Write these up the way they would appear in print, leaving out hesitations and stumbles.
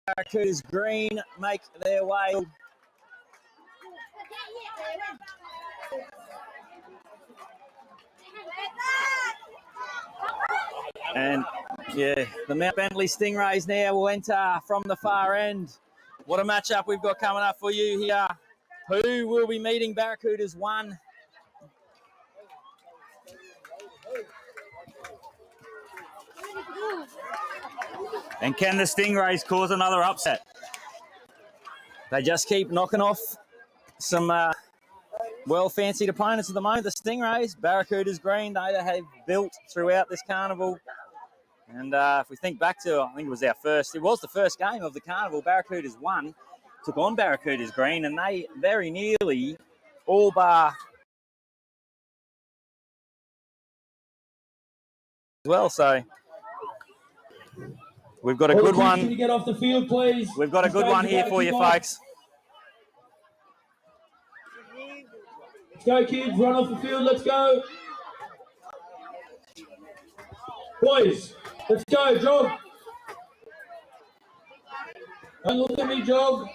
Barracudas green make their way. And yeah, the Mount Bentley Stingrays now will enter from the far end. What a matchup we've got coming up for you here. Who will be meeting Barracudas 1? And can the Stingrays cause another upset? They just keep knocking off some well-fancied opponents at the moment. The Stingrays, Barracudas green, they have built throughout this carnival. And if we think back to, I think it was the first game of the carnival, Barracudas 1 took on Barracudas green, and they very nearly all bar as well. So we've got a good one. Can you get off the field, please? We've got a good one here for you, folks. Let's go, kids. Run off the field. Let's go. Boys, let's go. Jog. Don't look at me, jog.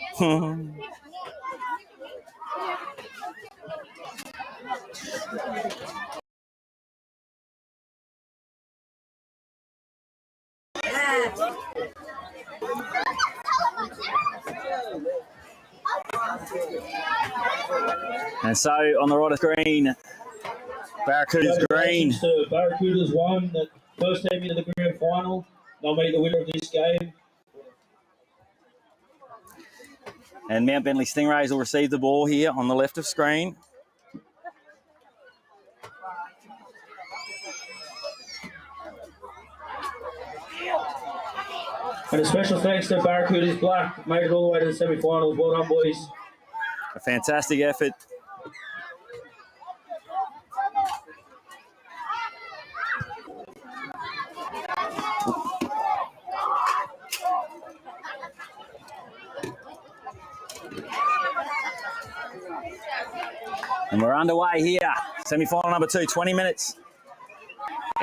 And so on the right of green, Barracudas green. Barracudas won the first team into the grand final. They'll be the winner of this game. And Mount Bentley Stingrays will receive the ball here on the left of screen. And a special thanks to Barracudas Black. Made it all the way to the semi-finals. Well done, boys. A fantastic effort. And we're underway here. Semi-final number 2, 20 minutes.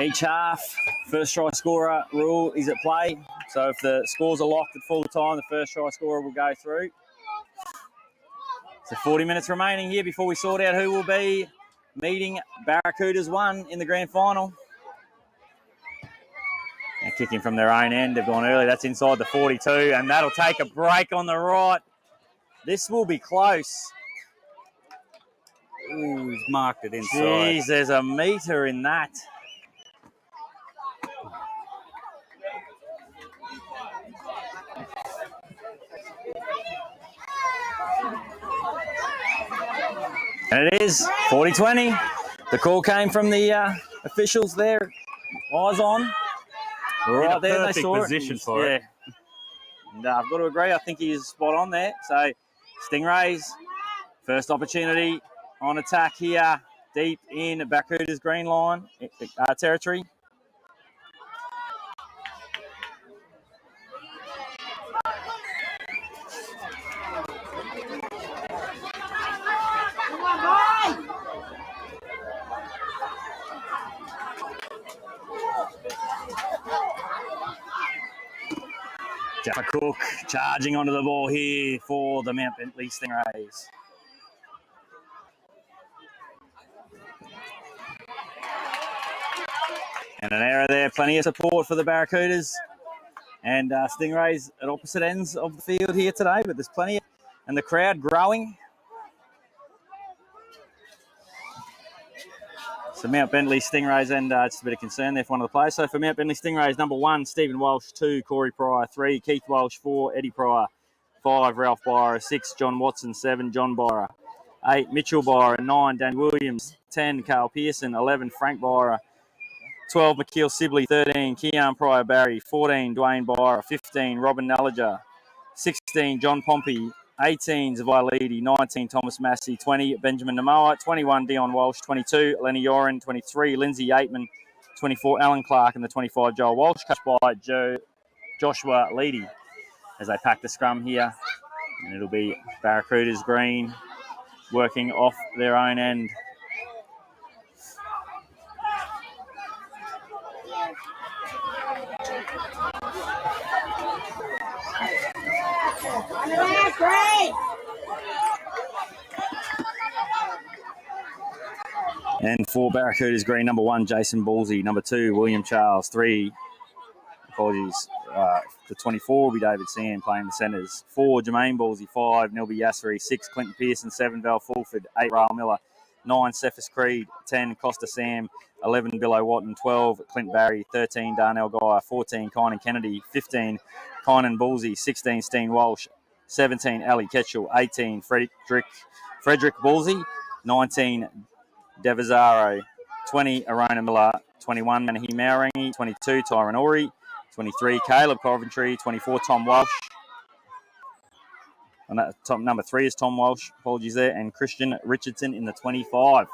Each half, first try scorer rule is at play. So if the scores are locked at full time, the first try scorer will go through. So 40 minutes remaining here before we sort out who will be meeting Barracudas 1 in the grand final. And kicking from their own end, they've gone early. That's inside the 42, and that'll take a break on the right. This will be close. Ooh, he's marked it inside. Jeez, there's a metre in that. And it is 40-20. The call came from the officials there. Eyes on. Right there, they saw position it. for it. And I've got to agree, I think he's spot on there. So Stingrays, first opportunity on attack here, deep in Barracuda's green line territory. Jaffa Cook charging onto the ball here for the Mount Bentley Stingrays. And an error there, plenty of support for the Barracudas. And Stingrays at opposite ends of the field here today, but there's plenty, and the crowd growing. So Mount Bentley Stingrays, and just a bit of concern there for one of the players. So for Mount Bentley Stingrays, number 1, Stephen Walsh, 2, Corey Pryor, 3, Keith Walsh, 4, Eddie Pryor, 5, Ralph Byra, 6, John Watson, 7, John Byra, 8, Mitchell Byra, 9, Dan Williams, 10, Carl Pearson, 11, Frank Byra, 12, McKeel Sibley, 13, Keon Pryor Barry, 14, Dwayne Byra, 15, Robin Nalliger, 16, John Pompey, 18, Zavilidi, 19, Thomas Massey, 20, Benjamin Namoa, 21, Dion Walsh, 22, Lenny Yoren, 23, Lindsay Yateman, 24, Alan Clark, and the 25, Joel Walsh, coached by Joshua Leedy as they pack the scrum here. And it'll be Barracudas green working off their own end. And for Barracudas green, number 1, Jason Ballsy. Number 2, William Charles. 3, apologies, the 24 will be David Sam playing the centres. 4, Jermaine Ballsy. 5, Nelby Yasseri. 6, Clinton Pearson. 7, Val Fulford. 8, Rail Miller. 9, Cephas Creed. 10, Costa Sam. 11, Billo Watton. 12, Clint Barry. 13, Darnell Guy. 14, Kynan Kennedy. 15, Kynan Ballsy. 16, Steen Walsh. 17, Ali Ketchell. 18, Frederick Ballsy. 19, Devizaro. 20, Arona Miller. 21, Manahi Maurangi. 22, Tyron Ori. 23, Caleb Coventry. 24, Tom Walsh. Number 3 is Tom Walsh. Apologies there. And Christian Richardson in the 25.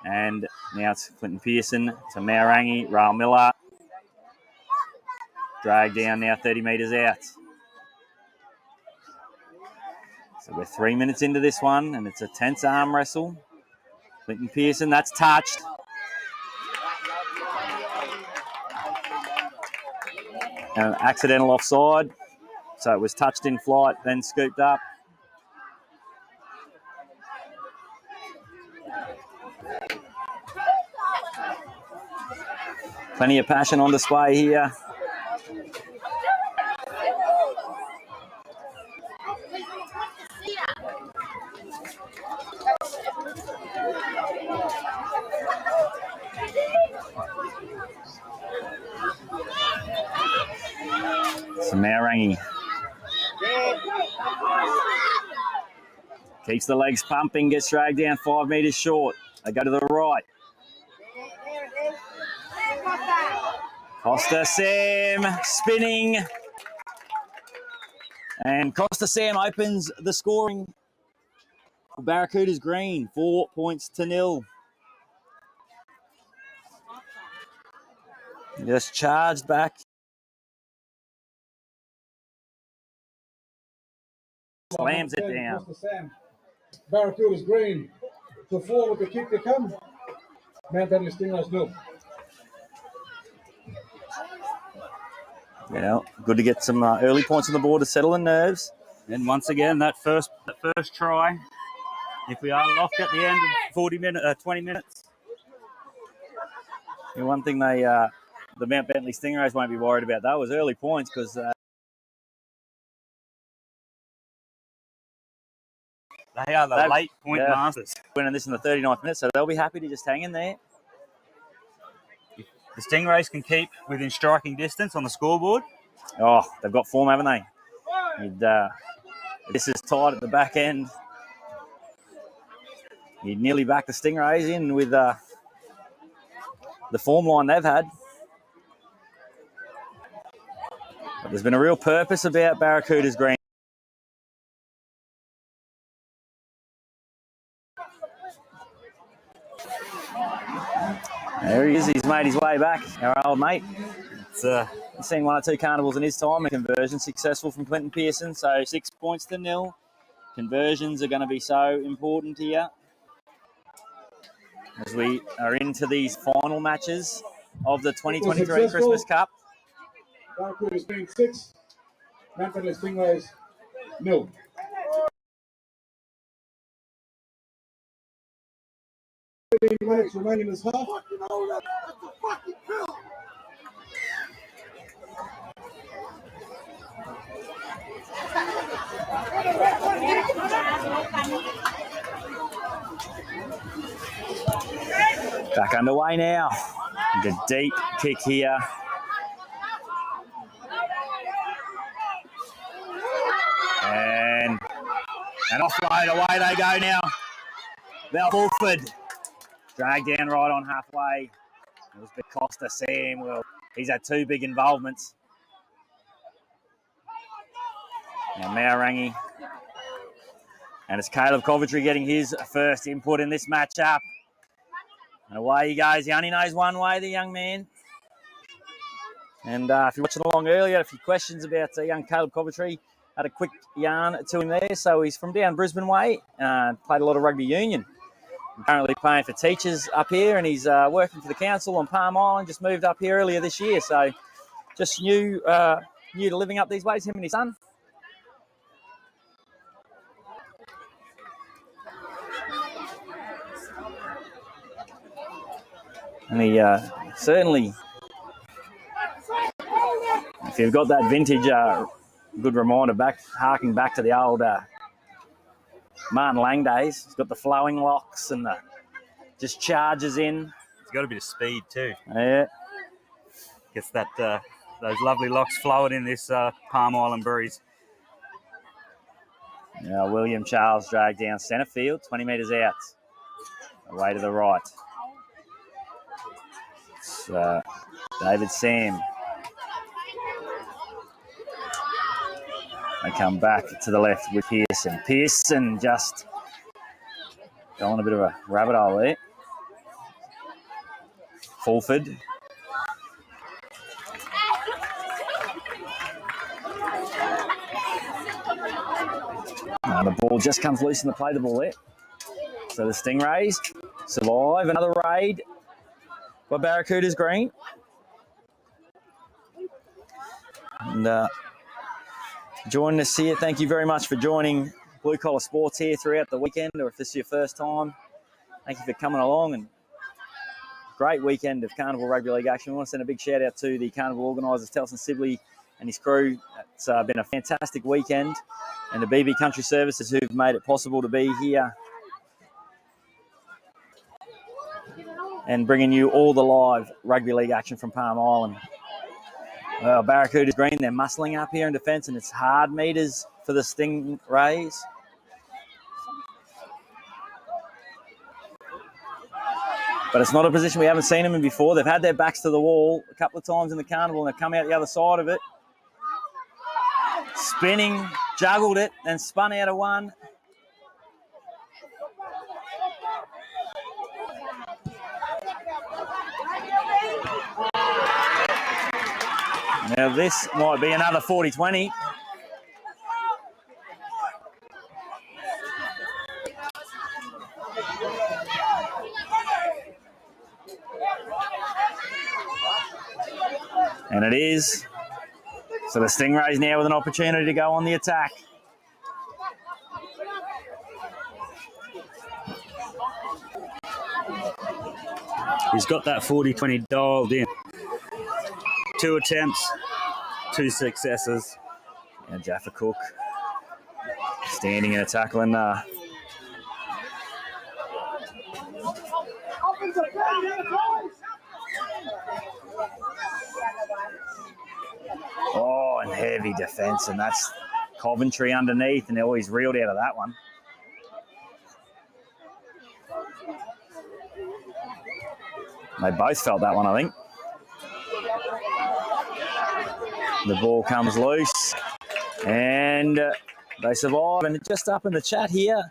And now it's Clinton Pearson to Maurangi. Rail Miller. Drag down now 30 metres out. So we're 3 minutes into this one, and it's a tense arm wrestle. Clinton Pearson, that's touched. An accidental offside. So it was touched in flight, then scooped up. Plenty of passion on display here. So Maurangi keeps the legs pumping, gets dragged down 5 metres short. They go to the right. Costa Sam spinning. And Costa Sam opens the scoring for Barracudas green, 4 points to 0. Just charged back. Slams it down. Barracudas green. To 4 with the kick to come. Mount Bentley Stingrays 0. Yeah, good to get some early points on the board to settle the nerves. And once again, that first try, if we are locked at the end of 20 minutes. And one thing the Mount Bentley Stingrays won't be worried about, that was early points, because they are the late point masters. Winning this in the 39th minute, so they'll be happy to just hang in there. The Stingrays can keep within striking distance on the scoreboard. Oh, they've got form, haven't they? This is tight at the back end. You'd nearly back the Stingrays in with the form line they've had. But there's been a real purpose about Barracudas green. There he is. He's made his way back, our old mate. He's seen 1 or 2 carnivals in his time. A conversion successful from Clinton Pearson, so 6 points to 0. Conversions are going to be so important here as we are into these final matches of the 2023 Christmas Cup. Barracudas green 6. Mount Bentley Stingrays 0. Minutes remaining in this half. Back underway now. The deep kick here. And offload, away they go now. Val Fulford. Dragged down right on halfway. It was the Costa Sam. Well, he's had 2 big involvements. Now Maurangi. And it's Caleb Coventry getting his first input in this matchup. And away he goes. He only knows one way, the young man. And if you're watching along earlier, a few questions about young Caleb Coventry. Had a quick yarn to him there. So he's from down Brisbane way. Played a lot of rugby union. Currently playing for teachers up here, and he's working for the council on Palm Island. Just moved up here earlier this year, so just new to living up these ways, him and his son. And he certainly, if you've got that vintage, good reminder harking back to the old Martin Lang days. He's got the flowing locks and just charges in. He's got a bit of speed too. Yeah. Gets that those lovely locks flowing in this Palm Island breeze. Now William Charles dragged down centre field, 20 metres out. Away to the right. It's David Sam. They come back to the left with Pearson. Pearson just going a bit of a rabbit hole there. Fulford. The ball just comes loose in the play the ball there. So the Stingrays survive another raid by Barracudas green. And joining us here, thank you very much for joining Blue Collar Sports here throughout the weekend, or if this is your first time, thank you for coming along. And great weekend of Carnival Rugby League action. We want to send a big shout out to the Carnival organisers, Telson Sibley and his crew. It's been a fantastic weekend, and the BB Country Services who've made it possible to be here and bringing you all the live rugby league action from Palm Island. Well, Barracuda's green, they're muscling up here in defence, and it's hard meters for the Stingrays. But it's not a position we haven't seen them in before. They've had their backs to the wall a couple of times in the Carnival, and they've come out the other side of it. Spinning, juggled it, and spun out of one. Now this might be another 40-20. And it is. So the Stingrays now with an opportunity to go on the attack. He's got that 40-20 dialed in. 2 attempts, 2 successes. And Jaffa Cook standing in a tackling. Oh, and heavy defence, and that's Coventry underneath, and he's reeled out of that one. They both felt that one, I think. The ball comes loose, and they survive. And just up in the chat here,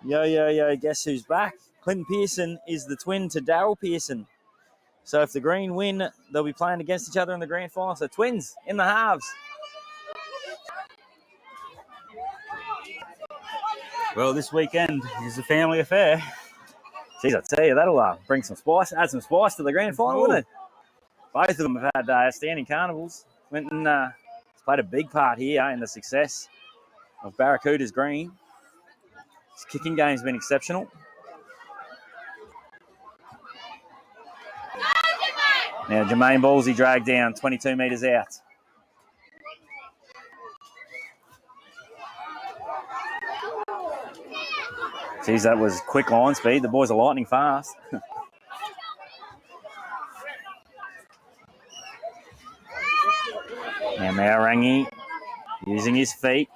yo, guess who's back? Clinton Pearson is the twin to Daryl Pearson. So if the Green win, they'll be playing against each other in the grand final. So twins in the halves. Well, this weekend is a family affair. Geez, I tell you, that'll bring some spice, add some spice to the grand final, wouldn't it? Both of them have had outstanding carnivals. Clinton has played a big part here in the success of Barracuda's green. His kicking game's been exceptional. Now, Jermaine Ballsy dragged down 22 metres out. Geez, that was quick line speed. The boys are lightning fast. Now Maurangi using his feet.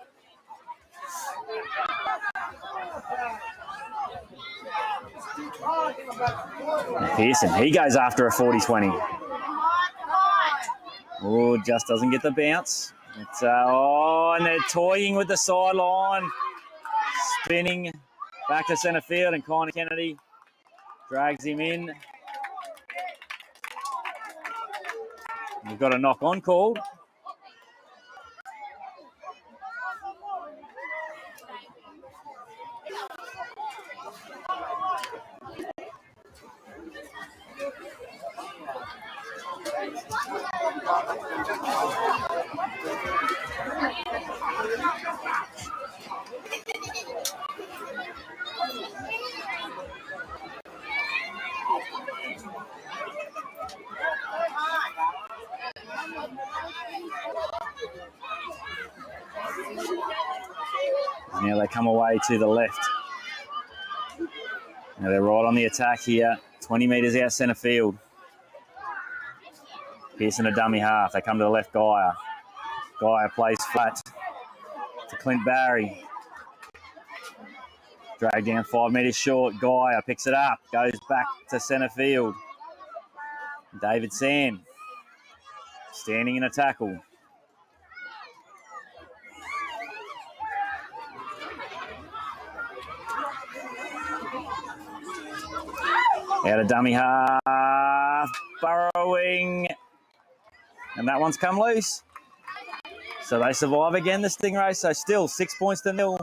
And Pearson, he goes after a 40-20. Oh, just doesn't get the bounce. It's, and they're toying with the sideline. Spinning back to centre field, and Connor Kennedy drags him in. We've got a knock-on called. Now they come away to the left. Now they're right on the attack here. 20 metres out centre field. Pearson a dummy half. They come to the left, Geyer. Geyer plays flat to Clint Barry. Drag down 5 metres short. Geyer picks it up. Goes back to centre field. David Sand standing in a tackle. Out of dummy half. Burrowing. And that one's come loose. So they survive again, the Stingrays. So still 6 points to nil.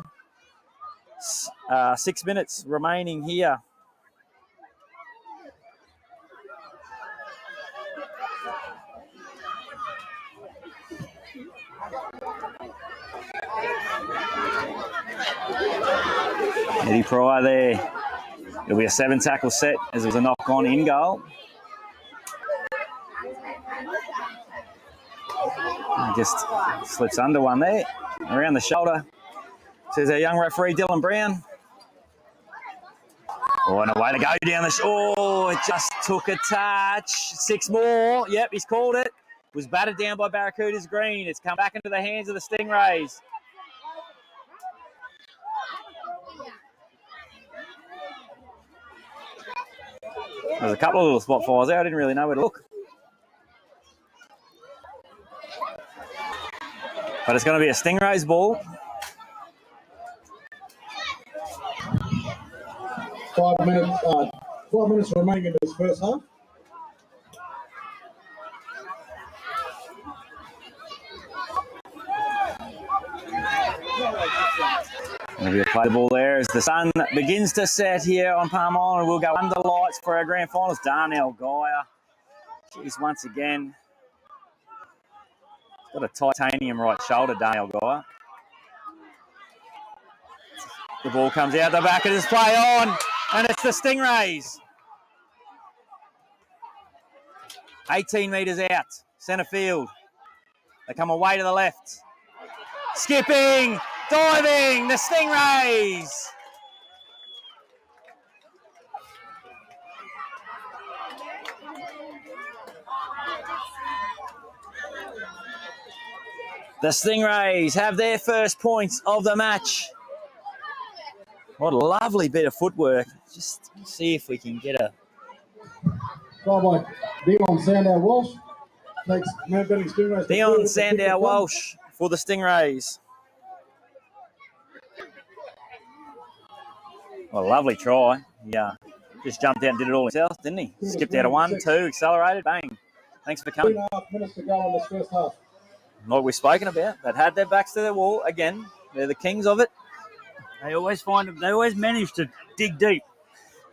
6 minutes remaining here. Eddie Pryor there. It'll be a 7 tackle set as it was a knock on in goal. Just slips under one there, around the shoulder. Says our young referee, Dylan Brown. Oh, and a way to go down the Oh, it just took a touch. 6 more. Yep, he's called it. Was batted down by Barracudas Green. It's come back into the hands of the Stingrays. There's a couple of little spot fires there. I didn't really know where to look. But it's going to be a Stingrays ball. 5 minutes remaining in this first half. Going to be a play ball there as the sun begins to set here on Palm Island. We'll go under lights for our grand finals. Darnell Geyer. Jeez, once again. He's got a titanium right shoulder, Darnell Geyer. The ball comes out the back of his play on, and it's the Stingrays. 18 metres out, centre field. They come away to the left. Skipping, diving, the Stingrays. The Stingrays have their first points of the match. What a lovely bit of footwork. Just see if we can get a... Try by Dion Sandow Walsh. Takes Mount Bentley Stingrays. Dion Sandow Walsh for the Stingrays. Well, a lovely try. Yeah, just jumped out and did it all himself, didn't he? Skipped out of 1, 2, accelerated, bang. Thanks for coming. 3.5 minutes to go in this first half. Like we've spoken about, they've had their backs to their wall. Again, they're the kings of it. They always manage to dig deep.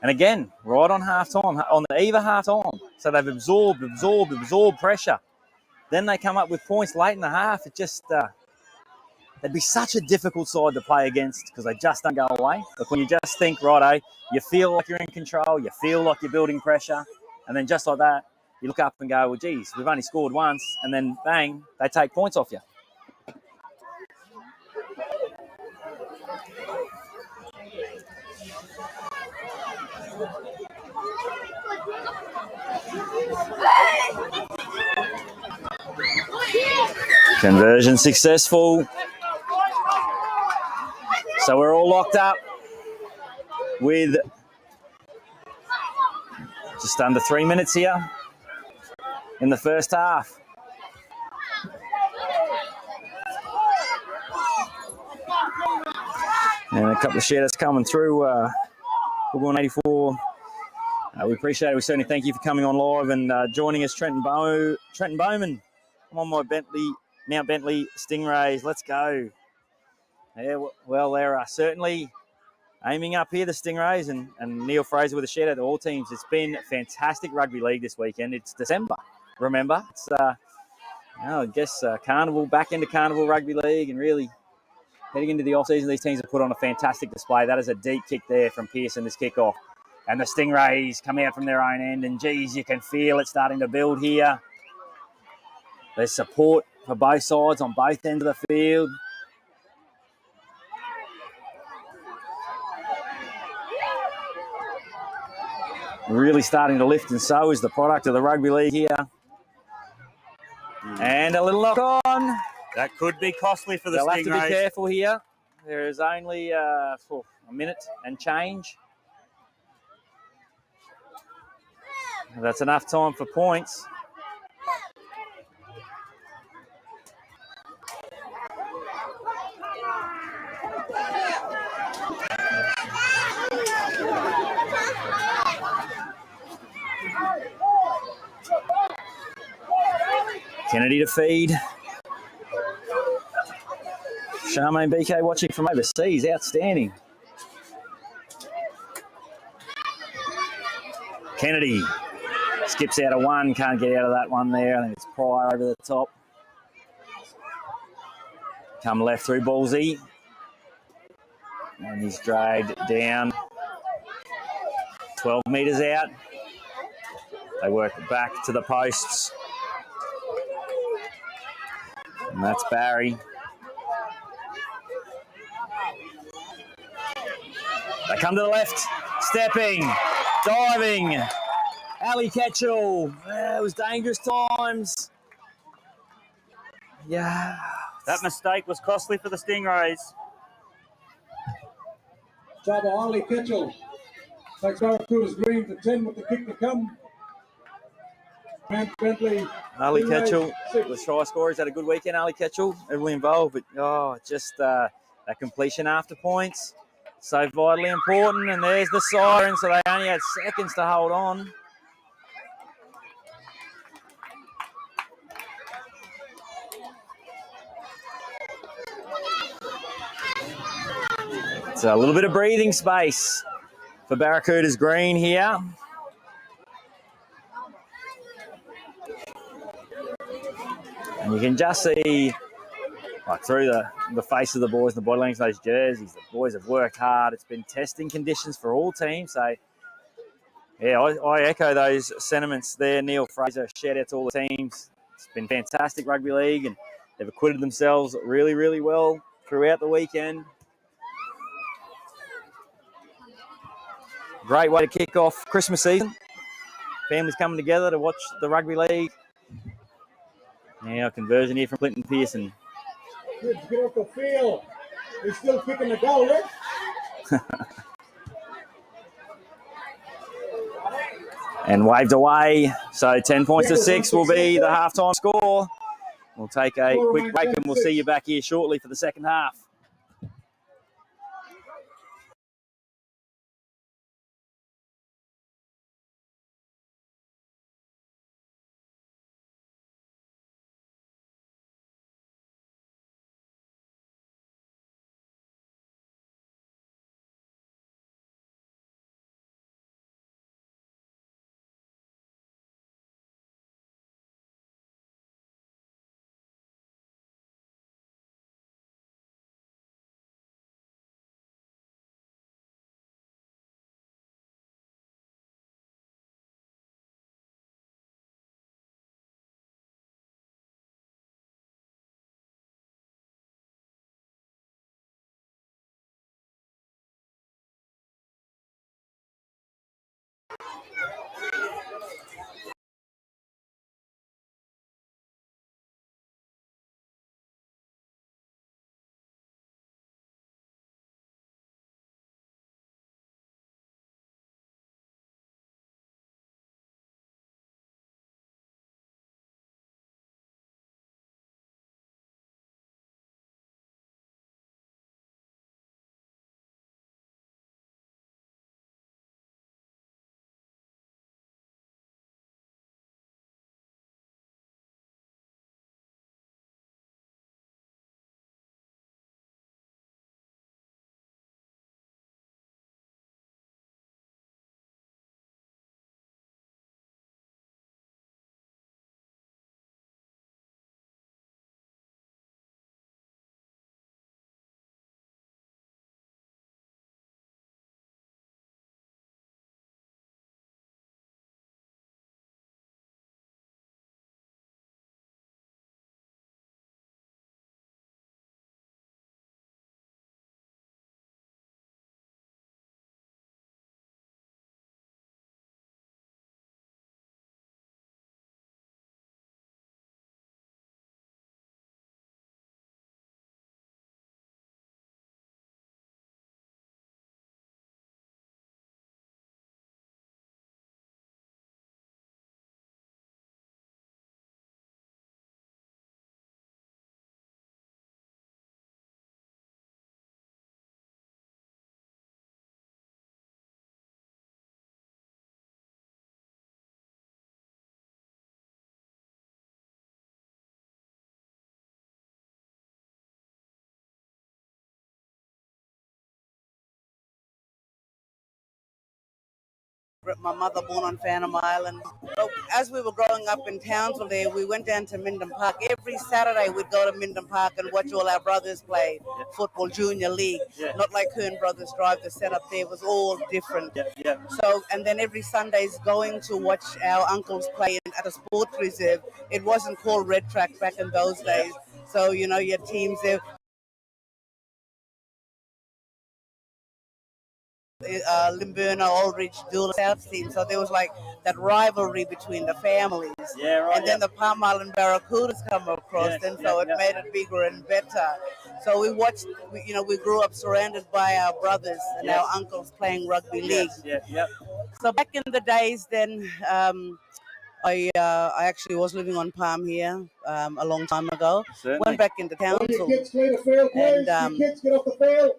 And again, right on half-time, on the eve of half-time. So they've absorbed pressure. Then they come up with points late in the half. It just, they'd be such a difficult side to play against because they just don't go away. But when you just think, righto, you feel like you're in control, you feel like you're building pressure, and then just like that, you look up and go, well, geez, we've only scored once, and then bang, they take points off you. Conversion successful. So we're all locked up with just under 3 minutes here in the first half. And a couple of shout-outs coming through. Boogwan 84. We appreciate it. We certainly thank you for coming on live and joining us, Trenton Bowman. Come on, my Mount Bentley Stingrays. Let's go. Yeah, well, they're certainly aiming up here, the Stingrays, and Neil Fraser with a shout out to all teams. It's been fantastic rugby league this weekend. It's December, remember? It's, I guess, Carnival, back into Carnival Rugby League, and really heading into the off-season, these teams have put on a fantastic display. That is a deep kick there from Pearson, this kickoff. And the Stingrays come out from their own end, and, geez, you can feel it starting to build here. There's support for both sides on both ends of the field. really starting to lift, and so is the product of the rugby league here. And a little knock on. That could be costly for the They'll Stingrays. have to be careful here. There is only a minute and change. That's enough time for points. Kennedy to feed. Charmaine BK watching from overseas. Outstanding. Kennedy skips out of one. Can't get out of that one there. I think it's Pryor over the top. Come left through Ballsy. And he's dragged down. 12 metres out. They work back to the posts. And that's Barry. They come to the left. Stepping. Diving. Ali Ketchell. It was dangerous times. Yeah. That mistake was costly for the Stingrays. Java Ali Ketchell takes Barracuda's green to 10 with the kick to come. Bentley. Ali Stingrays, Ketchell 6. was try scorer. He's had a good weekend, Ali Ketchell. Heavily involved, but just that completion after points. So vitally important. And there's the siren, so they only had seconds to hold on. It's a little bit of breathing space for Barracuda's green here. And you can just see, like, through the face of the boys and the body language of those jerseys, the boys have worked hard. It's been testing conditions for all teams. So, yeah, I echo those sentiments there. Neil Fraser, shout out to all the teams. It's been fantastic rugby league, and they've acquitted themselves really, really well throughout the weekend. Great way to kick off Christmas season. Families coming together to watch the rugby league. Now conversion here from Clinton Pearson. Kids, get off the field. He's still kicking the goal, eh? And waved away. So 10 points to 6 will be the halftime score. We'll take a quick break and we'll see you back here shortly for the second half. my mother born on Phantom Island. But as we were growing up in Townsville there, we went down to Minden Park. Every Saturday we'd go to Minden Park and watch all our brothers play football, junior league. Not like Kern Brothers Drive, the setup there was all different. So, and then every Sunday's going to watch our uncles play at a sports reserve. It wasn't called Red Track back in those days. So, you know, your teams there. Limburna, Aldridge, Dula South team. So there was like that rivalry between the families. And then the Palm Island Barracudas come across, and so it made it bigger and better. So we watched, we grew up surrounded by our brothers and our uncles playing rugby league. So back in the days then, I actually was living on Palm here a long time ago. Went back into Townsville. Kids clear the field, please. Kids get off the field.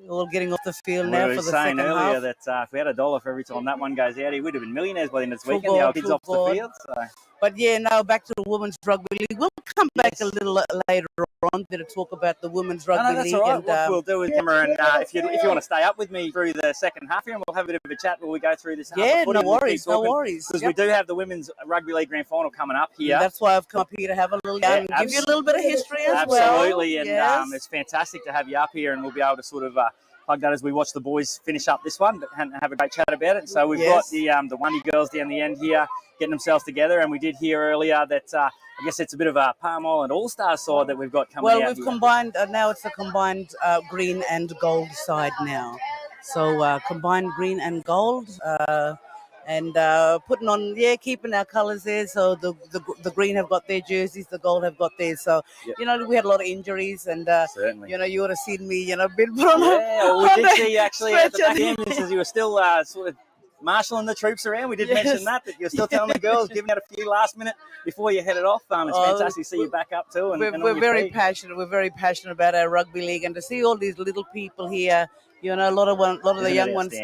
All getting off the field now for the second half. We were saying earlier that if we had $1 for every time that one goes out, he would have been millionaires by the end of this weekend. The old kids off the field. So. But yeah, now back to the women's rugby league. We'll come back a little later on to talk about the women's rugby league. That's all right. What we'll do is, Cameron, if you want to stay up with me through the second half here, and we'll have a bit of a chat while we go through this. Yeah, no worries. Because we do have the women's rugby league grand final coming up here. And that's why I've come up here to have a little and give you a little bit of history as well. Absolutely, and it's fantastic to have you up here, and we'll be able to sort of plug that as we watch the boys finish up this one and have a great chat about it. So we've got the Wundy girls down the end here getting themselves together, and we did hear earlier that I guess it's a bit of a Palm Island All-Star side that we've got coming out. Well, we've combined, now it's a combined green and gold side now. So combined green and gold, and putting on, keeping our colours there. So the green have got their jerseys, the gold have got theirs. So, we had a lot of injuries, and, you would have seen me, been put on we did see you actually at the back end, since you were still sort of marshalling the troops around. We did mention that you're still telling the girls, giving out a few last minute before you headed off. It's fantastic to see you back up too. And we're very passionate. We're very passionate about our rugby league, and to see all these little people here. A lot of the young ones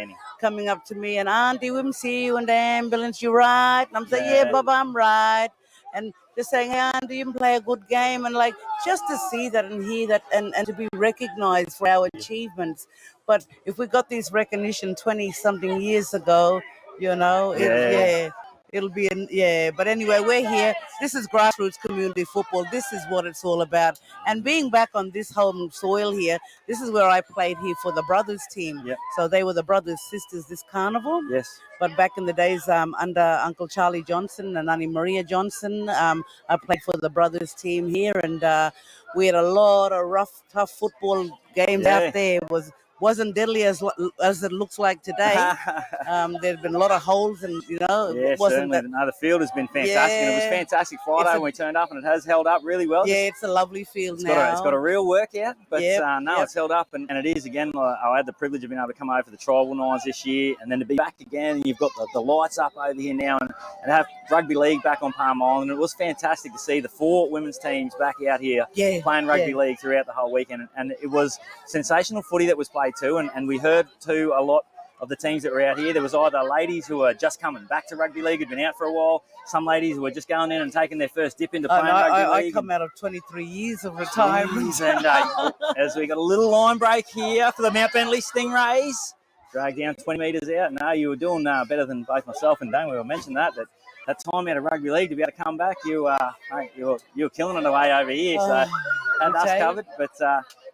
coming up to me and, Auntie, we see you in the ambulance. You right? And I'm saying, yeah, Baba, I'm right. And they're saying, hey, Auntie, you can play a good game. And like, just to see that and hear that and to be recognized for our achievements. But if we got this recognition 20-something years ago, it'll be, but anyway, we're here. This is grassroots community football. This is what it's all about. And being back on this home soil here, this is where I played here for the brothers team. So they were the brothers, sisters this carnival. But back in the days under Uncle Charlie Johnson and Auntie Maria Johnson, I played for the brothers team here, and we had a lot of rough, tough football games out there. Wasn't deadly as it looks like today. There's been a lot of holes, and it wasn't. The field has been fantastic, and it was fantastic Friday when we turned up, and it has held up really well. It's a lovely field now. It's got a real workout, but it's held up, and it is again. I had the privilege of being able to come over for the tribal nines this year, and then to be back again. And you've got the lights up over here now, and have rugby league back on Palm Island. It was fantastic to see the 4 women's teams back out here playing rugby league throughout the whole weekend, and it was sensational footy that was played too, and we heard too a lot of the teams that were out here. There was either ladies who were just coming back to rugby league, had been out for a while, some ladies who were just going in and taking their first dip into playing rugby league. I come out of 23 years of retirement. And as we got a little line break here for the Mount Bentley Stingrays, dragged down 20 metres out. No, you were doing better than both myself and Dane. We were mentioning that time out of rugby league to be able to come back, you were killing it away over here. So had us covered,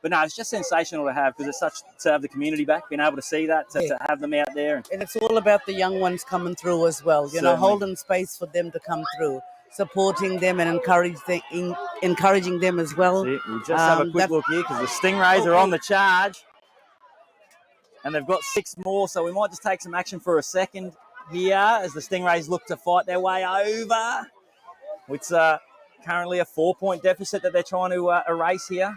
but no, it's just sensational to have, because it's to have the community back, being able to see that, to have them out there. And it's all about the young ones coming through as well, holding space for them to come through, supporting them and encouraging them as well. We'll just have a quick look here, because the Stingrays are on the charge, and they've got 6 more, so we might just take some action for a second here as the Stingrays look to fight their way over. It's currently a 4-point deficit that they're trying to erase here.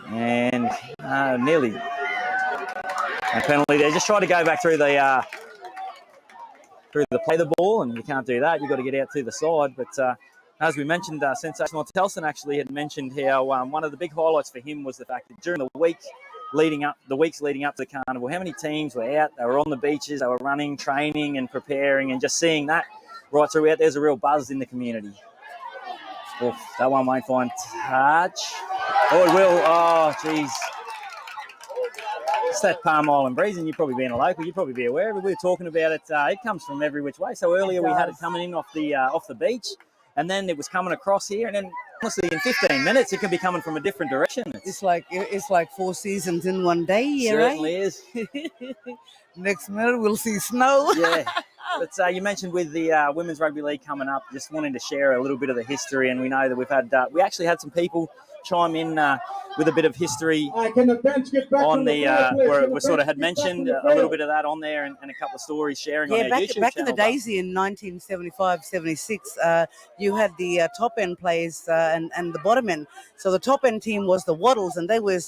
And nearly a penalty there. Just try to go back through the play the ball, and you can't do that. You've got to get out to the side. But as we mentioned, Sensational Telson actually had mentioned how one of the big highlights for him was the fact that during the weeks leading up to the carnival, how many teams were out? They were on the beaches, they were running, training, and preparing, and just seeing that right throughout. There's a real buzz in the community. Oof, that one won't find touch. Oh, it will. Oh, geez. It's that Palm Island breeze, and you've probably been a local, you'd probably be aware of it. We were talking about it. It comes from every which way. So earlier we had it coming in off the beach, and then it was coming across here, and then honestly in 15 minutes it can be coming from a different direction. It's like 4 seasons in one day here, certainly right? is. Next minute we'll see snow. Yeah. But you mentioned with the Women's Rugby League coming up, just wanting to share a little bit of the history, and we know that we actually had some people chime in with a bit of history on the we sort of had mentioned a little bit of that on there, and a couple of stories sharing on our YouTube back channel. in the days in 1975-76, you had the top end players and the bottom end. So the top end team was the Waddles, and they were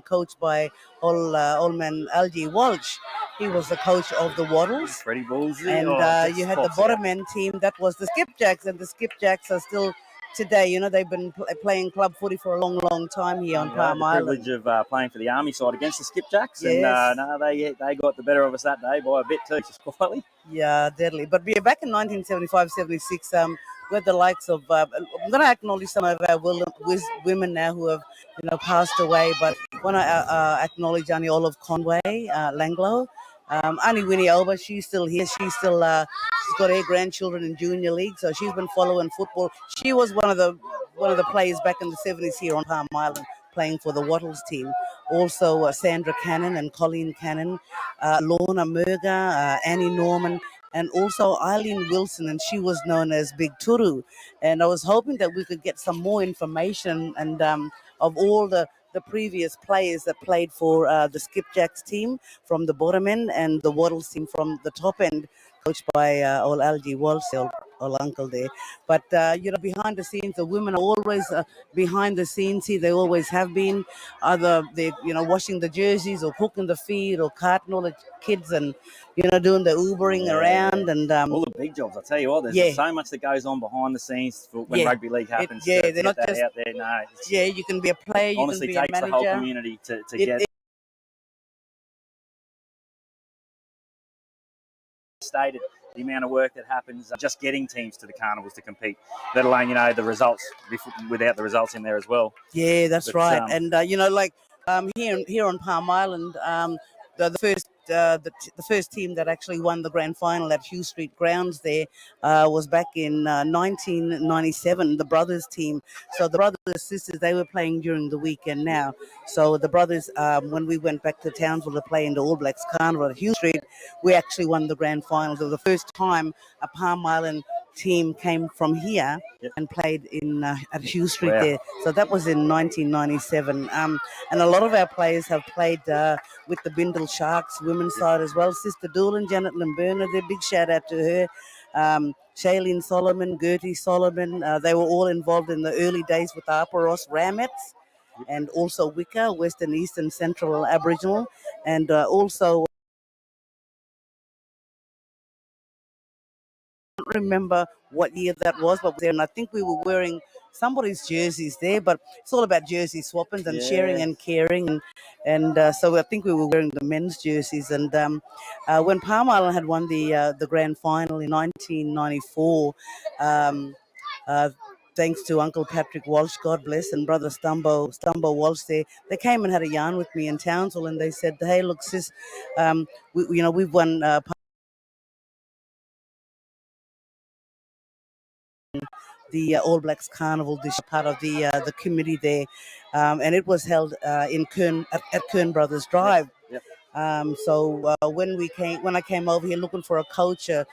coached by old man Algie Walsh. He was the coach of the Waddles. Pretty ballsy. And you had the bottom end team that was the Skipjacks, and the Skipjacks are still today. You know, they've been playing club footy for a long, long time here on Palm Island. The privilege of playing for the Army side against the Skipjacks, yes. And they got the better of us that day by a bit too, just quietly. Yeah, deadly. But back in 1975-76, we had the likes of. I'm going to acknowledge some of our women now who have, passed away. But I want to acknowledge Annie Olive Conway, Langlo. Annie Winnie Elba, she's still here. She's got her grandchildren in junior league, so she's been following football. She was one of the players back in the 70s here on Palm Island, playing for the Wattles team. Also Sandra Cannon and Colleen Cannon, Lorna Murga, Annie Norman, and also Eileen Wilson, and she was known as Big Turu. And I was hoping that we could get some more information and of all the previous players that played for the Skipjacks team from the bottom end and the Waddles team from the top end, coached by old Algie Walsh, old uncle there. But, behind the scenes, the women are always behind the scenes here. They always have been. Either they're, washing the jerseys or cooking the feed or carting all the kids and, doing the Ubering around. And all the big jobs, I tell you what, there's so much that goes on behind the scenes for when rugby league happens. They're not just out there. No, you can be a player, honestly, you can be a manager. Honestly, takes the whole community to get stated. The amount of work that happens just getting teams to the carnivals to compete, let alone the results without the results in there as well. Yeah, that's right. And here on Palm Island, the first team that actually won the grand final at Hugh Street Grounds there was back in 1997, the brothers team. So the brothers and sisters, they were playing during the weekend now. So the brothers, when we went back to Townsville to play in the All Blacks Carnival at Hugh Street, we actually won the grand final. So the first time a Palm Island team came from here and played at Hugh Street there. So that was in 1997. And a lot of our players have played with the Bindle Sharks women's side as well. Sister Doolan, Janet Limburner, there, big shout out to her. Shailene Solomon, Gertie Solomon, they were all involved in the early days with the Upper Ross Ramettes, and also Wicca, Western, Eastern, Central Aboriginal, and also remember what year that was, but there, and I think we were wearing somebody's jerseys there, but it's all about jersey swapping and sharing and caring, and so I think we were wearing the men's jerseys. And when Palm Island had won the grand final in 1994, thanks to Uncle Patrick Walsh, God bless, and Brother Stumbo Walsh there, they came and had a yarn with me in Townsville, and they said, "Hey, look, sis, we've won." The All Blacks Carnival, this part of the committee there, and it was held in Kern at Kern Brothers Drive. So when I came over here looking for a coach, a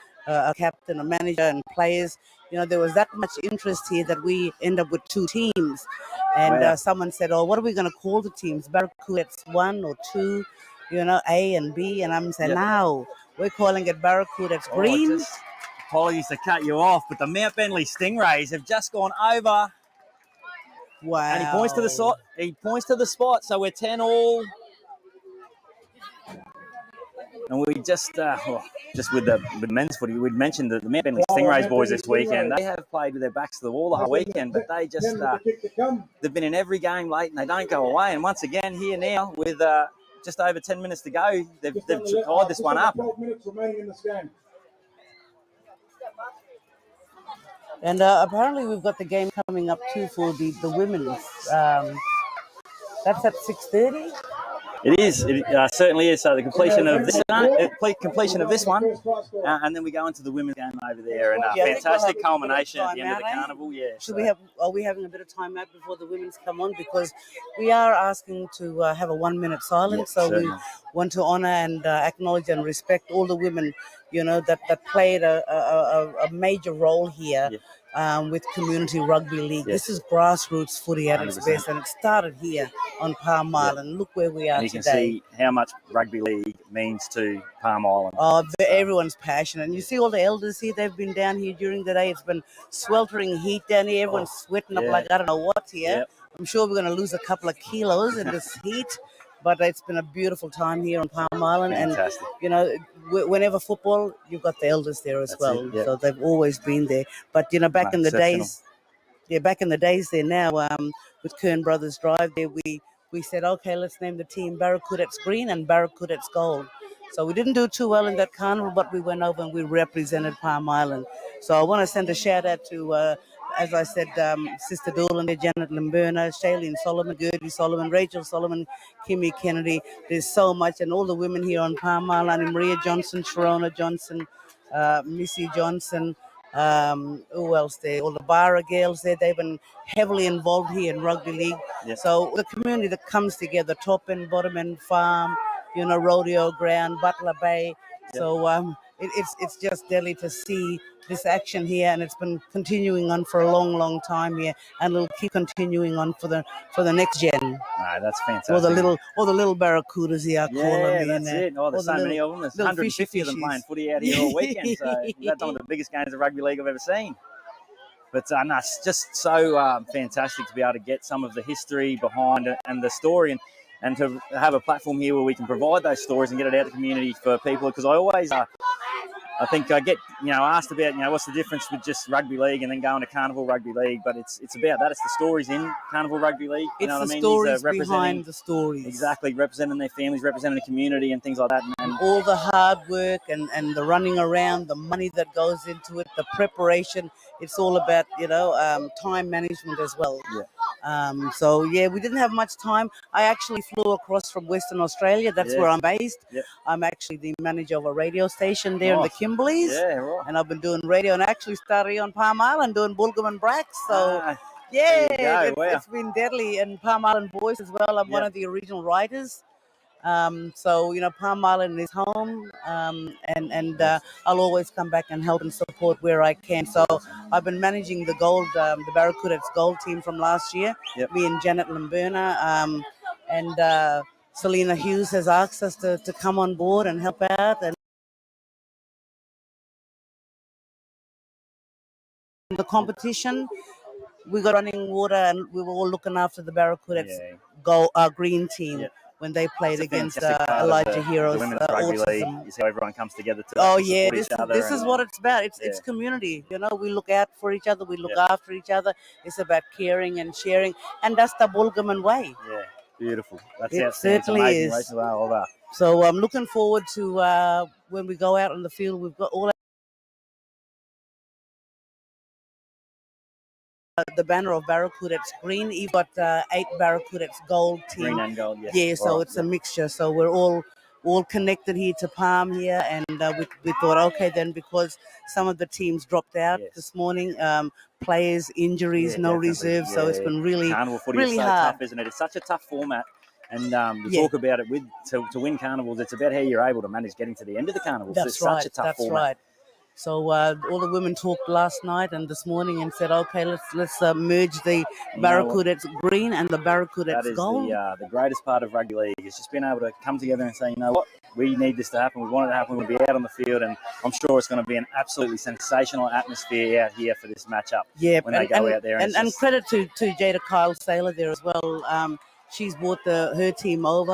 captain, a manager, and players, there was that much interest here that we end up with 2 teams. And someone said, "Oh, what are we going to call the teams? Barracudas 1 or 2, A and B?" And I'm saying, "No, we're calling it Barracudas Green." Apologies to cut you off, but the Mount Bentley Stingrays have just gone over. Wow. And he points to the spot. So we're 10 all. And we just with the men's footy, we'd mentioned the Mount Bentley Stingrays boys this weekend. They have played with their backs to the wall the whole weekend, but they just they've been in every game late and they don't go away. And once again here now with just over 10 minutes to go, they've tied this one up. 12 minutes remaining in this game. And apparently we've got the game coming up too for the women's. That's at 6:30. It is. It certainly is. So the completion of this one, and then we go into the women's game over there, and a fantastic culmination at the end of the carnival. Yeah. Should we have? Are we having a bit of time out before the women's come on? Because we are asking to have a 1 minute silence. So we want to honour and acknowledge and respect all the women, that played a major role here. With community rugby league. This is grassroots footy at its best, and it started here on Palm Island. Look where we are and you today. can see how much rugby league means to Palm Island. Oh, everyone's passionate. And you see all the elders here, they've been down here during the day. It's been sweltering heat down here. Everyone's sweating up like I don't know what here. I'm sure we're going to lose a couple of kilos in this heat. But it's been a beautiful time here on Palm Island. Fantastic. And, whenever football, you've got the elders there as well. So they've always been there. But, back in the days, back in the days there now, with Kern Brothers Drive there, we said, okay, let's name the team Barracuddats Green and Barracuddats Gold. So we didn't do too well in that carnival, but we went over and we represented Palm Island. So I want to send a shout out to, as I said, Sister Doolin there, Janet Limburna, Shailene Solomon, Gertie Solomon, Rachel Solomon, Kimmy Kennedy. There's so much, and all the women here on Palm Island, Maria Johnson, Sharona Johnson, Missy Johnson, who else there? All the Barra girls there, they've been heavily involved here in rugby league. So the community that comes together, top end, bottom end, farm, rodeo ground, Butler Bay. So it's just deadly to see this action here, and it's been continuing on for a long, long time here, and it'll keep continuing on for the next gen. That's fantastic. Or the little barracudas here, I call them. Yeah, that's it. Oh, there's so many of them. There's 150 of them playing footy out here all weekend. So that's one of the biggest games of rugby league I've ever seen. But no, it's just so fantastic to be able to get some of the history behind it and the story, and to have a platform here where we can provide those stories and get it out to the community for people. Because I always, I think I get asked about what's the difference with just rugby league and then going to Carnival Rugby League, but it's about that. It's the stories in Carnival Rugby League. You know what I mean? Stories behind the stories. Exactly, representing their families, representing the community, and things like that. And all the hard work and the running around, the money that goes into it, the preparation. It's all about time management as well. So we didn't have much time. I actually flew across from Western Australia. That's where I'm based. I'm actually the manager of a radio station there in the Kimberleys. And I've been doing radio, and I actually started on Palm Island doing Bulgham and Bracks. So it's been deadly. And Palm Island Voice as well. I'm one of the original writers. So Palm Island is home, and I'll always come back and help and support where I can. So I've been managing the the Barracuddats Gold team from last year. Me and Janet Limburna, and Selena Hughes has asked us to come on board and help out. And the competition, we got running water, and we were all looking after the Barracuddats green team. When they played against Elijah Heroes, the women's rugby league is how everyone comes together to support each other. This is what it's about. It's community. We look out for each other. We look after each other. It's about caring and sharing, and that's the Bulgham way. Yeah, beautiful. That's it certainly is. So I'm looking forward to when we go out on the field. We've got all the banner of Barracuddats Green. You've got 8 Barracuddats Gold team. Green and gold, so it's a mixture. So we're all connected here to Palm here, and we thought, okay then, because some of the teams dropped out this morning, players, injuries, no reserves, so it's been really, Carnival footy really is so hard. tough, isn't it? It's such a tough format. And we talk about it to win carnivals. It's about how you're able to manage getting to the end of the carnival. That's so it's such a tough format. Right. So all the women talked last night and this morning and said, okay, let's merge the Barracuddats Green and the Barracuddats Gold. That is the greatest part of rugby league. It's just being able to come together and say, you know what, we need this to happen. We want it to happen. We want to be out on the field, and I'm sure it's going to be an absolutely sensational atmosphere out here for this matchup. When they go out there. And credit to Jada Kyle Saylor there as well. She's brought her team over.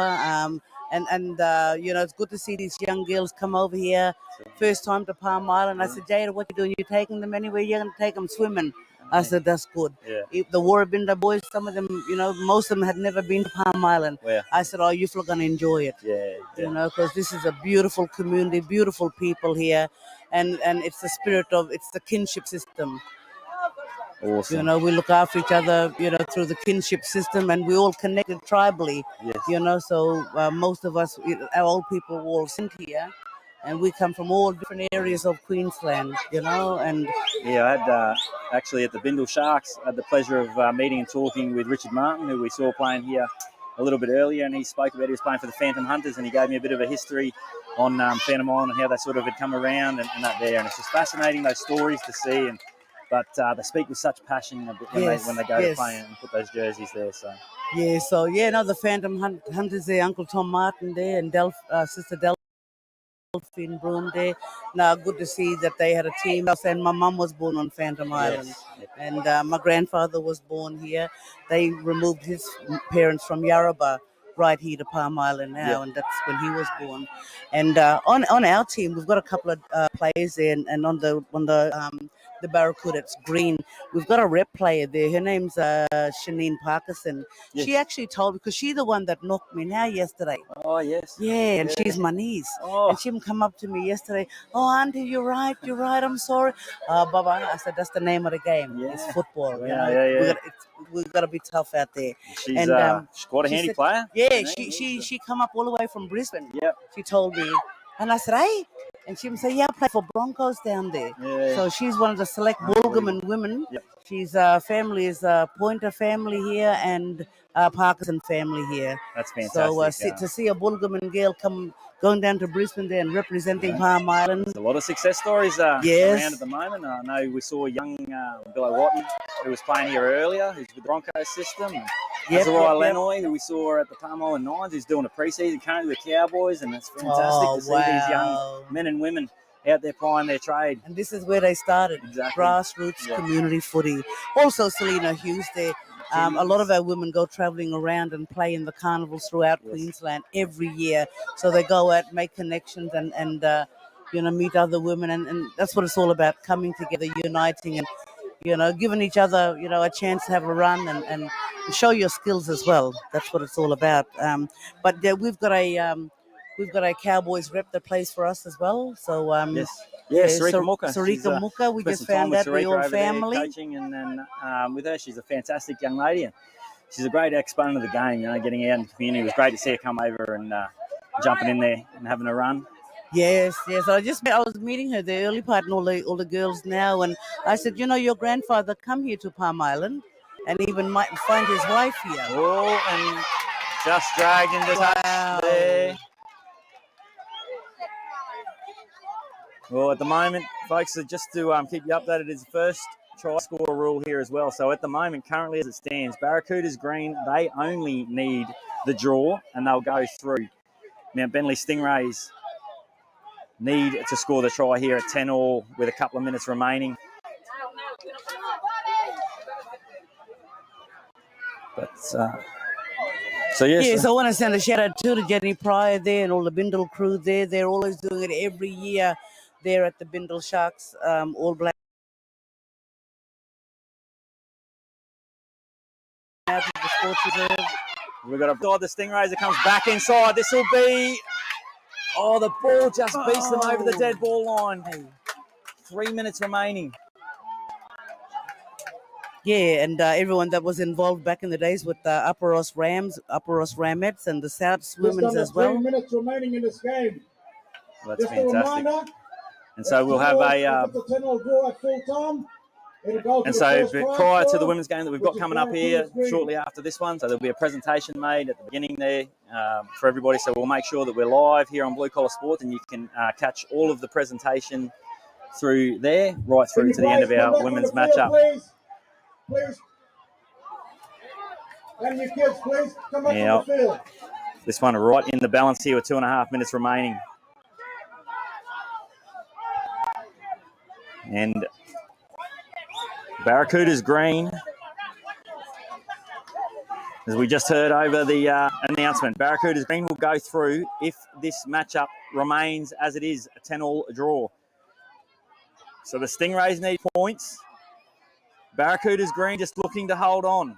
And it's good to see these young girls come over here, first time to Palm Island. I said, Jada, what are you doing? You taking them anywhere? You're going to take them swimming. I said, that's good. If the Warrabinda boys, some of them, most of them had never been to Palm Island. I said, oh, you're going to enjoy it. Because this is a beautiful community, beautiful people here. And it's the spirit of, it's the kinship system. Awesome. You know, we look after each other, you know, through the kinship system, and we're all connected tribally. Yes. You know, so most of us, our old people, were all sent here, and we come from all different areas of Queensland. You know, and Yeah, I had actually at the Bindle Sharks, I had the pleasure of meeting and talking with Richard Martin, who we saw playing here a little bit earlier, and he spoke about he was playing for the Phantom Hunters, and he gave me a bit of a history on Phantom Island and how they sort of had come around and that there, and it's just fascinating, those stories to see, but they speak with such passion when they go to play and put those jerseys there. So yeah, so yeah, no, the Phantom Hunters there, Uncle Tom Martin there, and Sister Delphine Broom there. Now, good to see that they had a team. And my mum was born on Phantom Island, and my grandfather was born here. They removed his parents from Yarrabah right here to Palm Island now, and that's when he was born. And on our team, we've got a couple of players there, and on the Barracudas green, we've got a rep player there. Her name's Shanine Parkinson. Yes. She actually told me, because she's the one that knocked me now yesterday. Oh, yes. Yeah, and she's my niece. Oh. And she come up to me yesterday. Oh, Auntie, you're right. I'm sorry. Baba, I said, that's the name of the game. Yeah. It's football. Yeah, you know? yeah. We've got to be tough out there. She's And quite a handy player. Yeah, she come up all the way from Brisbane. Yeah. She told me. And I said, hey. And she would say, yeah, I play for Broncos down there. Yeah. So she's one of the select Bulgaman women. Yep. She's family is Pointer family here and Parkinson family here. That's fantastic. So to see a Bulgaman girl going down to Brisbane there and representing Palm Island. There's a lot of success stories around at the moment. I know we saw young Billy Watton, who was playing here earlier, who's with the Broncos system. Azariah Lenoy, who we saw at the Palm Island Nines, who's doing a pre-season currently with Cowboys, and it's fantastic to see these young men and women out there plying their trade. And this is where they started, grassroots community footy. Also, Selena Hughes there. A lot of our women go travelling around and play in the carnivals throughout Queensland every year. So they go out, make connections, and you know, meet other women, and that's what it's all about: coming together, uniting, and you know, giving each other, you know, a chance to have a run and show your skills as well. That's what it's all about. But we've got a Cowboys rep that plays for us as well. So Sarika Muka. Sarika Muka, we just found out the old family. Coaching, and then with her, she's a fantastic young lady, and she's a great exponent of the game. You know, getting out in the community. It was great to see her come over and jumping in there and having a run. Yes. I was meeting her the early part and all the girls now, and I said, you know, your grandfather come here to Palm Island, and even might find his wife here. Oh, and just dragged into touch there. Well, at the moment, folks, just to keep you updated, is the first try scorer rule here as well. So at the moment, currently as it stands, Barracudas green, they only need the draw and they'll go through. Now, Bentley Stingrays need to score the try here at 10-all with a couple of minutes remaining. But, so yes, I want to send a shout out to Jenny Pryor there and all the Bindle crew there. They're always doing it every year there at the Bindle Sharks, All Black. Out of the sports reserve. We've got the Stingrays that comes back inside. This will be... Oh, the ball just beats them over the dead ball line. 3 minutes remaining. Yeah, and everyone that was involved back in the days with the Upper Ross Rams, Upper Ross Ramettes, and the South Women's as well. 3 minutes remaining in this game. Well, that's fantastic. And so we'll have a... the 10-all draw at full time. And so prior to the women's game that we've got coming up here shortly after this one, so there'll be a presentation made at the beginning there for everybody. So we'll make sure that we're live here on Blue Collar Sports, and you can catch all of the presentation through there, right through to the end of our women's matchup. Please. And your kids, please, come back on the field. This one right in the balance here with 2.5 minutes remaining. And Barracudas green, as we just heard over the announcement, Barracudas green will go through if this matchup remains as it is, a 10-all draw. So the Stingrays need points. Barracudas green just looking to hold on.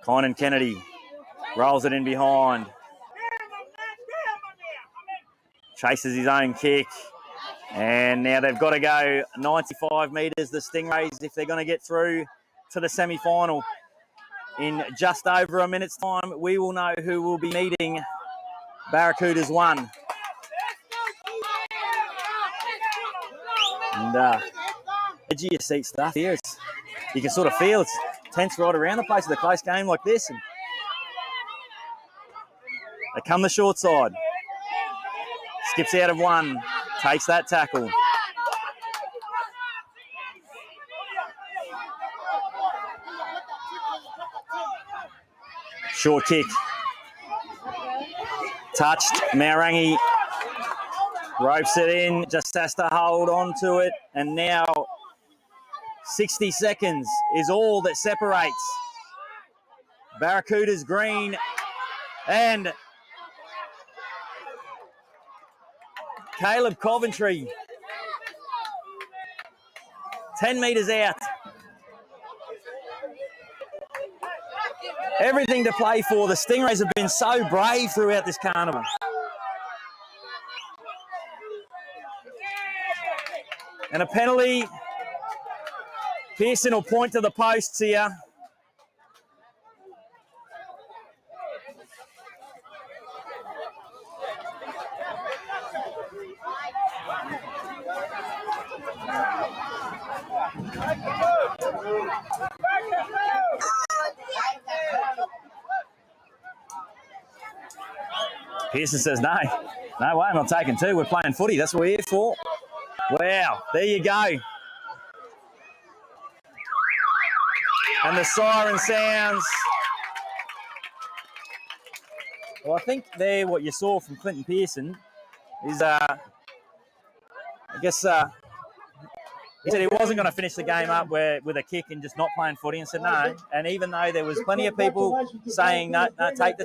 Kynan Kennedy rolls it in behind. Chases his own kick. And now they've got to go 95 metres, the Stingrays, if they're going to get through to the semi-final. In just over a minute's time, we will know who will be meeting Barracudas 1. And edge of your seat stuff here. You can sort of feel it's tense right around the place with a close game like this. And they come the short side. Skips out of one, takes that tackle. Short kick. Touched. Maurangi ropes it in, just has to hold on to it. And now 60 seconds is all that separates Barracudas green and Caleb Coventry. 10 metres out. Everything to play for. The Stingrays have been so brave throughout this carnival. And a penalty. Pearson will point to the posts here. Pearson says, no way, I'm not taking two. We're playing footy. That's what we're here for. Wow, there you go. And the siren sounds. Well, I think there what you saw from Clinton Pearson is, I guess, he said he wasn't going to finish the game up with a kick and just not playing footy, and said no. And even though there was plenty of people saying, no, take the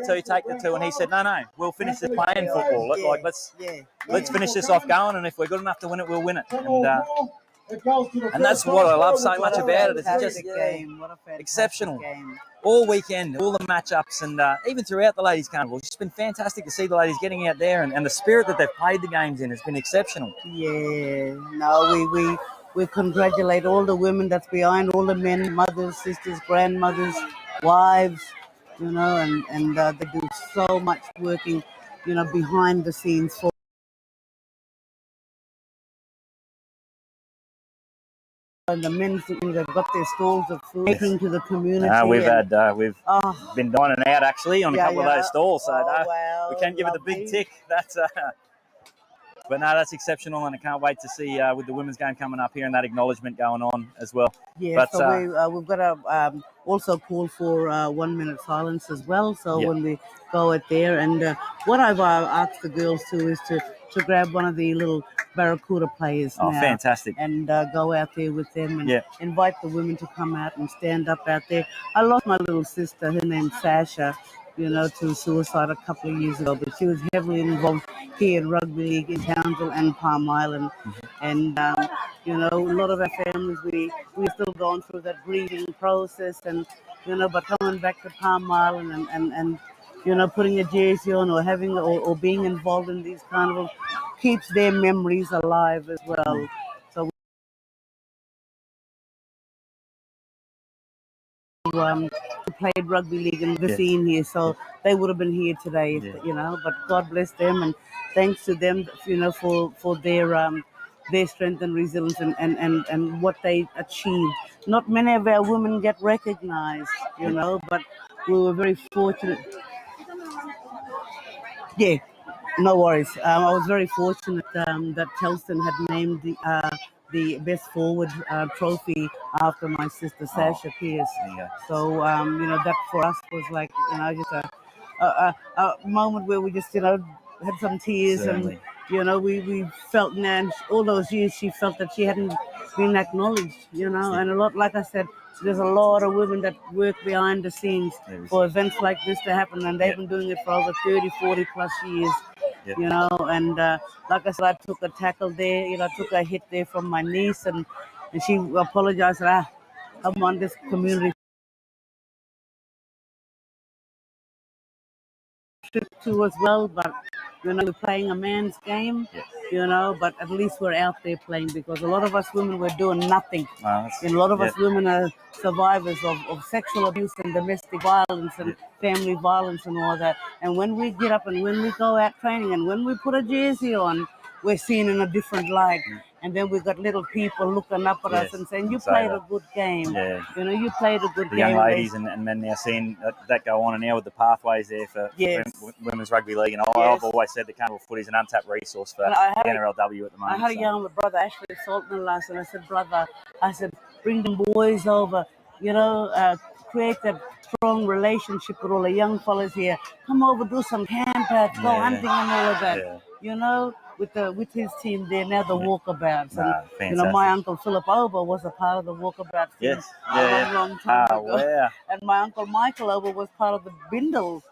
two, and he said, no, we'll finish this playing football. Let's finish this off going, and if we're good enough to win it, we'll win it. And that's what I love so much about it. It's just exceptional. All weekend, all the matchups, and even throughout the ladies' carnival, it's just been fantastic to see the ladies getting out there, and the spirit that they've played the games in has been exceptional. Yeah, no, we congratulate all the women that's behind, all the men, mothers, sisters, grandmothers, wives, and they do so much working, behind the scenes for and the men, they've got their stalls of food taking to the community. We've been dining out actually on a couple of those stalls, so we can give it the big tick. But no, that's exceptional, and I can't wait to see with the women's game coming up here and that acknowledgement going on as well. Yeah, so we've got to also call for 1 minute silence as well. So when we go out there, and what I've asked the girls to is to grab one of the little Barracuda players now, fantastic, and go out there with them and invite the women to come out and stand up out there. I lost my little sister, her name's Sasha, to suicide a couple of years ago, but she was heavily involved here in rugby league in Townsville and Palm Island. And, a lot of our families, we're still going through that grieving process, and, but coming back to Palm Island and putting a jersey on or having or being involved in these carnivals keeps their memories alive as well. So we played rugby league in the scene here, so they would have been here today, but God bless them, and thanks to them, for their strength and resilience and what they achieved. Not many of our women get recognized, but we were very fortunate. Yeah, no worries. I was very fortunate that Telston had named the best forward trophy after my sister Sasha Pierce. So that for us was like just a moment where we just had some tears. Certainly. And we felt, man, all those years she felt that she hadn't been acknowledged. And a lot, like I said, there's a lot of women that work behind the scenes for events like this to happen, and they've been doing it for over 30, 40 plus years. And like I said, I took a tackle there, I took a hit there from my niece, and she apologized, I'm on this community trip too as well, but You know, we're playing a man's game, you know, but at least we're out there playing, because a lot of us women were doing nothing. And a lot of us women are survivors of sexual abuse and domestic violence and family violence and all that. And when we get up and when we go out training and when we put a jersey on, we're seen in a different light. And then we've got little people looking up at us and saying, you played a good game. You know, you played a good the game. Young ladies and men now seeing that go on, and now with the pathways there for women's rugby league. And I've always said the Carnival footy is an untapped resource for the NRLW at the moment. I had a young brother, Ashley Saltman, last, and I said, brother, bring them boys over, you know, create that strong relationship with all the young fellas here. Come over, do some camp outs, go hunting and all of that. You know, with his team there now, the walkabouts. And you know, my uncle Philip Ober was a part of the walkabout team a long time ago. Wow. And my uncle Michael Ober was part of the Bindle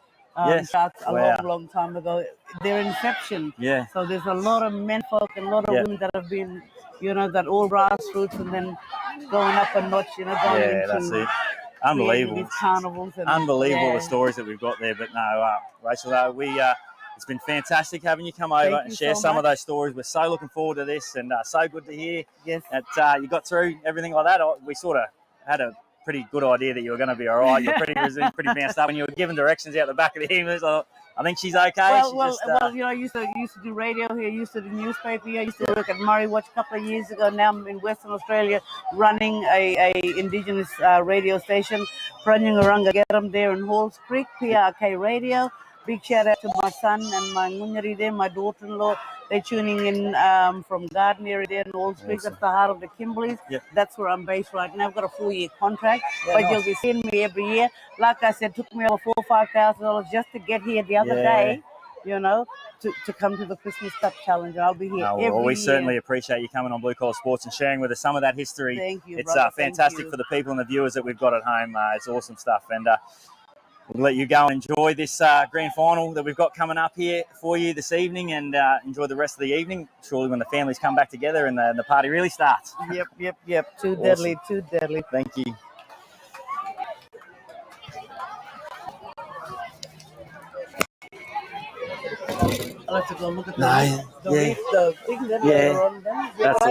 shots a long time ago. Their inception. So there's a lot of men folk and a lot of women that have been, you know, that all grassroots and then going up a notch, you know, going into that's it. Unbelievable. These carnivals and, unbelievable the stories that we've got there. But no, Rachel, it's been fantastic having you come over and share some of those stories. We're so looking forward to this, and so good to hear that you got through everything like that. We sort of had a pretty good idea that you were going to be all right. You're pretty messed up, and you were giving directions out the back of the ambulance. I think she's okay. Well, you know, I used to do radio here, used to do newspaper here, I used to work at Murray Watch a couple of years ago. Now I'm in Western Australia running a Indigenous radio station, Pranyungaranga, get them there in Halls Creek, PRK Radio. Big shout out to my son and my ngunyari there, my daughter-in-law. They're tuning in from Garden area there in Halls Creek. That's the heart of the Kimberleys. That's where I'm based right now. I've got a 4-year contract, but you'll be seeing me every year. Like I said, it took me over $4,000 or $5,000 just to get here the other day, you know, to come to the Christmas Cup Challenge. I'll be here every year. We certainly appreciate you coming on Blue Collar Sports and sharing with us some of that history. Thank you, It's brother. fantastic for the people and the viewers that we've got at home. It's awesome stuff. And we'll let you go and enjoy this grand final that we've got coming up here for you this evening, and enjoy the rest of the evening, surely when the families come back together and the party really starts. Yep. Too deadly. Thank you. I'll have to go look at the thing that they're on. That's